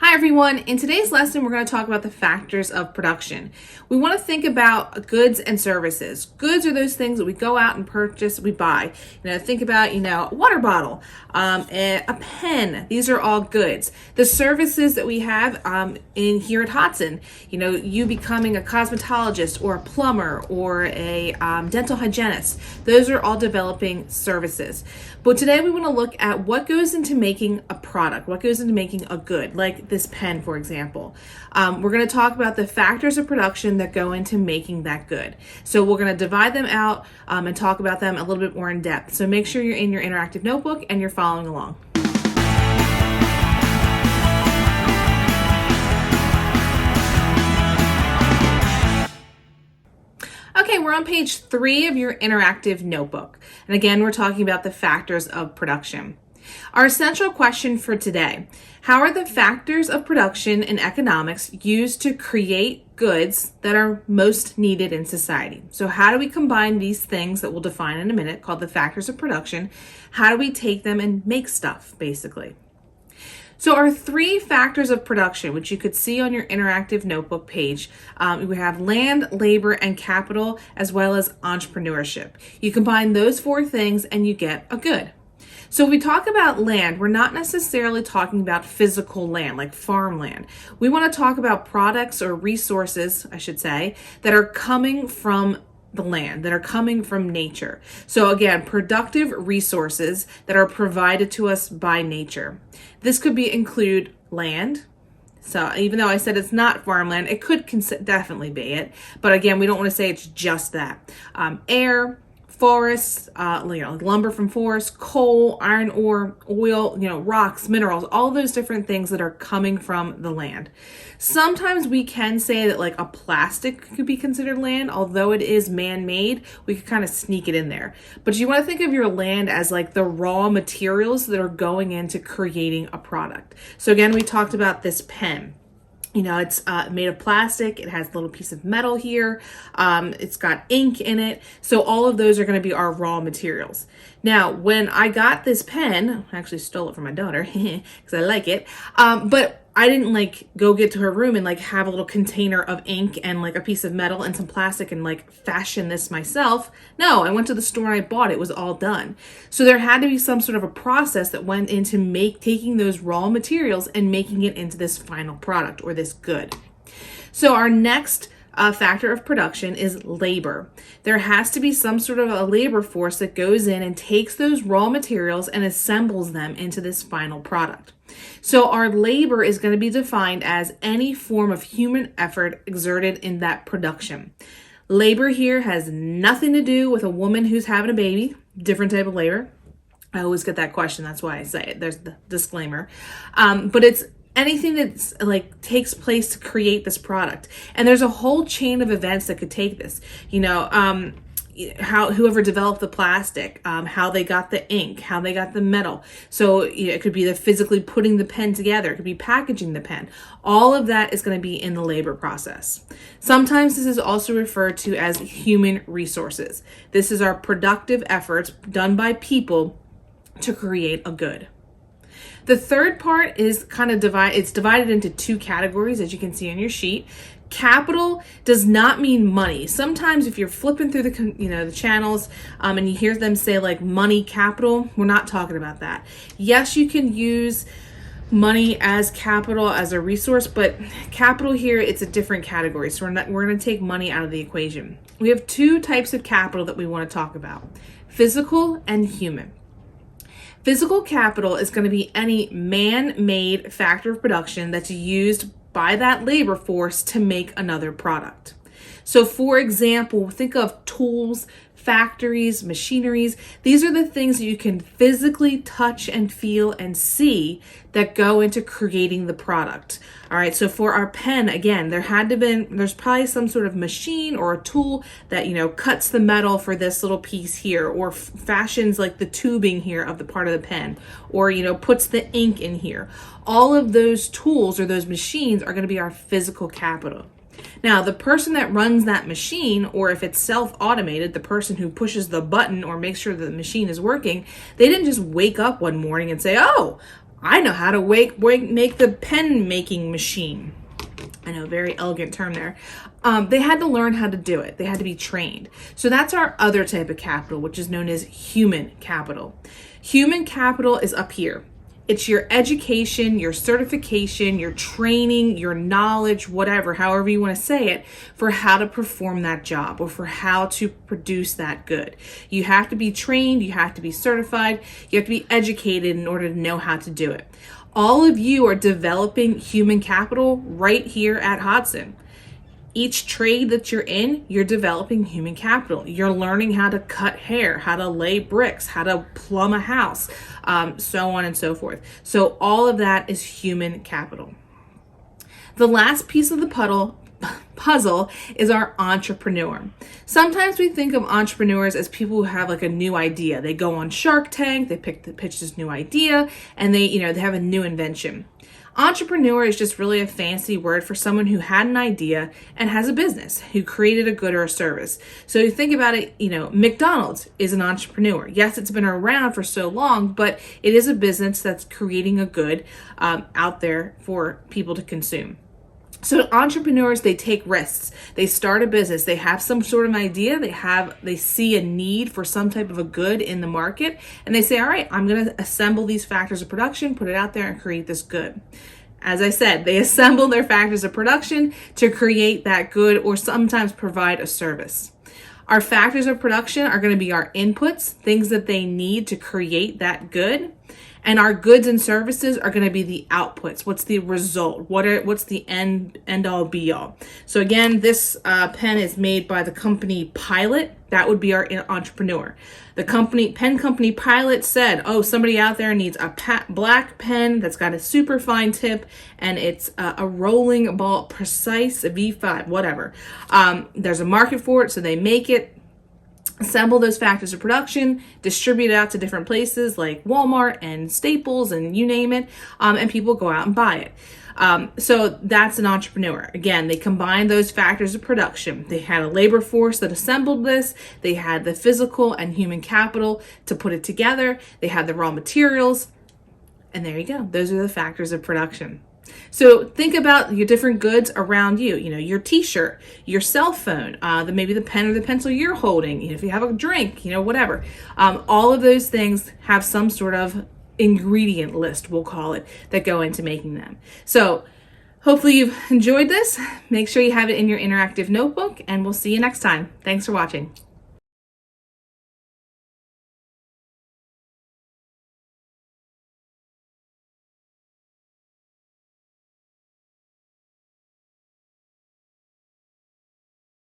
Hi everyone, in today's lesson we're going to talk about the factors of production. We want to think about goods and services. Goods are those things that we go out and purchase, we buy. Think about, a water bottle, a pen. These are all goods. The services that we have in here at Hodson, you becoming a cosmetologist or a plumber or a dental hygienist. Those are all developing services. But today we want to look at what goes into making a product, what goes into making a good, like this pen, for example. We're going to talk about the factors of production that go into making that good. So we're going to divide them out and talk about them a little bit more in depth. So make sure you're in your interactive notebook and you're following along. Okay, we're on page 3 of your interactive notebook. And again, we're talking about the factors of production. Our central question for today: how are the factors of production in economics used to create goods that are most needed in society? So how do we combine these things that we'll define in a minute, called the factors of production? How do we take them and make stuff, basically? So our 3 factors of production, which you could see on your interactive notebook page, we have land, labor, and capital, as well as entrepreneurship. You combine those 4 things and you get a good. So when we talk about land, we're not necessarily talking about physical land, like farmland. We want to talk about products or resources, I should say, that are coming from the land, that are coming from nature. So again, productive resources that are provided to us by nature. This could include land. So even though I said it's not farmland, it could definitely be it. But again, we don't want to say it's just that. Air, forests, lumber from forests, coal, iron ore, oil, rocks, minerals, all those different things that are coming from the land. Sometimes we can say that like a plastic could be considered land, although it is man-made, we could kind of sneak it in there. But you want to think of your land as like the raw materials that are going into creating a product. So again, we talked about this pen. It's made of plastic. It has a little piece of metal here. It's got ink in it. So all of those are going to be our raw materials. Now, when I got this pen, I actually stole it from my daughter because I like it. But I didn't go get to her room and have a little container of ink and a piece of metal and some plastic and fashion this myself. No, I went to the store and I bought it. It was all done. So there had to be some sort of a process that went into taking those raw materials and making it into this final product or this good. So our next factor of production is labor. There has to be some sort of a labor force that goes in and takes those raw materials and assembles them into this final product. So our labor is going to be defined as any form of human effort exerted in that production. Labor here has nothing to do with a woman who's having a baby, different type of labor. I always get that question. That's why I say it. There's the disclaimer. But it's anything that's takes place to create this product. And there's a whole chain of events that could take this, how whoever developed the plastic, how they got the ink, how they got the metal. So it could be the physically putting the pen together. It could be packaging the pen. All of that is going to be in the labor process. Sometimes this is also referred to as human resources. This is our productive efforts done by people to create a good. The third part is it's divided into 2 categories, as you can see on your sheet. Capital does not mean money. Sometimes if you're flipping through the channels and you hear them say money capital, we're not talking about that. Yes, you can use money as capital as a resource, but capital here, it's a different category. So we're going to take money out of the equation. We have 2 types of capital that we want to talk about: physical and human. Physical capital is going to be any man-made factor of production that's used by that labor force to make another product. So for example, think of tools, factories, machineries. These are the things that you can physically touch and feel and see that go into creating the product. All right, so for our pen, again, there's probably some sort of machine or a tool that, cuts the metal for this little piece here, or fashions the tubing here of the part of the pen, or, puts the ink in here. All of those tools or those machines are going to be our physical capital. Now, the person that runs that machine, or if it's self-automated, the person who pushes the button or makes sure that the machine is working, they didn't just wake up one morning and say, oh, I know how to make the pen making machine. I know, very elegant term there. They had to learn how to do it. They had to be trained. So that's our other type of capital, which is known as human capital. Human capital is up here. It's your education, your certification, your training, your knowledge, whatever, however you want to say it, for how to perform that job or for how to produce that good. You have to be trained, you have to be certified, you have to be educated in order to know how to do it. All of you are developing human capital right here at Hodson. Each trade that you're in, you're developing human capital. You're learning how to cut hair, how to lay bricks, how to plumb a house, so on and so forth. So all of that is human capital. The last piece of the puzzle is our entrepreneur. Sometimes we think of entrepreneurs as people who have like a new idea. They go on Shark Tank, they pitch this new idea, and they have a new invention. Entrepreneur is just really a fancy word for someone who had an idea and has a business, who created a good or a service. So you think about it, McDonald's is an entrepreneur. Yes, it's been around for so long, but it is a business that's creating a good out there for people to consume. So entrepreneurs, they take risks. They start a business. They have some sort of idea. They see a need for some type of a good in the market, and they say, all right, I'm going to assemble these factors of production, put it out there, and create this good. As I said, they assemble their factors of production to create that good or sometimes provide a service. Our factors of production are going to be our inputs, things that they need to create that good. And our goods and services are going to be the outputs. What's the result? What's the end all be all? So again, this pen is made by the company Pilot. That would be our entrepreneur. The pen company Pilot said, oh, somebody out there needs a black pen that's got a super fine tip and it's a rolling ball, precise V5, whatever. There's a market for it, so they make it. Assemble those factors of production, distribute it out to different places like Walmart and Staples and you name it, and people go out and buy it. So that's an entrepreneur. Again, they combine those factors of production. They had a labor force that assembled this. They had the physical and human capital to put it together. They had the raw materials. And there you go. Those are the factors of production. So think about your different goods around you, your t-shirt, your cell phone, maybe the pen or the pencil you're holding, if you have a drink, whatever. All of those things have some sort of ingredient list, we'll call it, that go into making them. So hopefully you've enjoyed this. Make sure you have it in your interactive notebook, and we'll see you next time. Thanks for watching.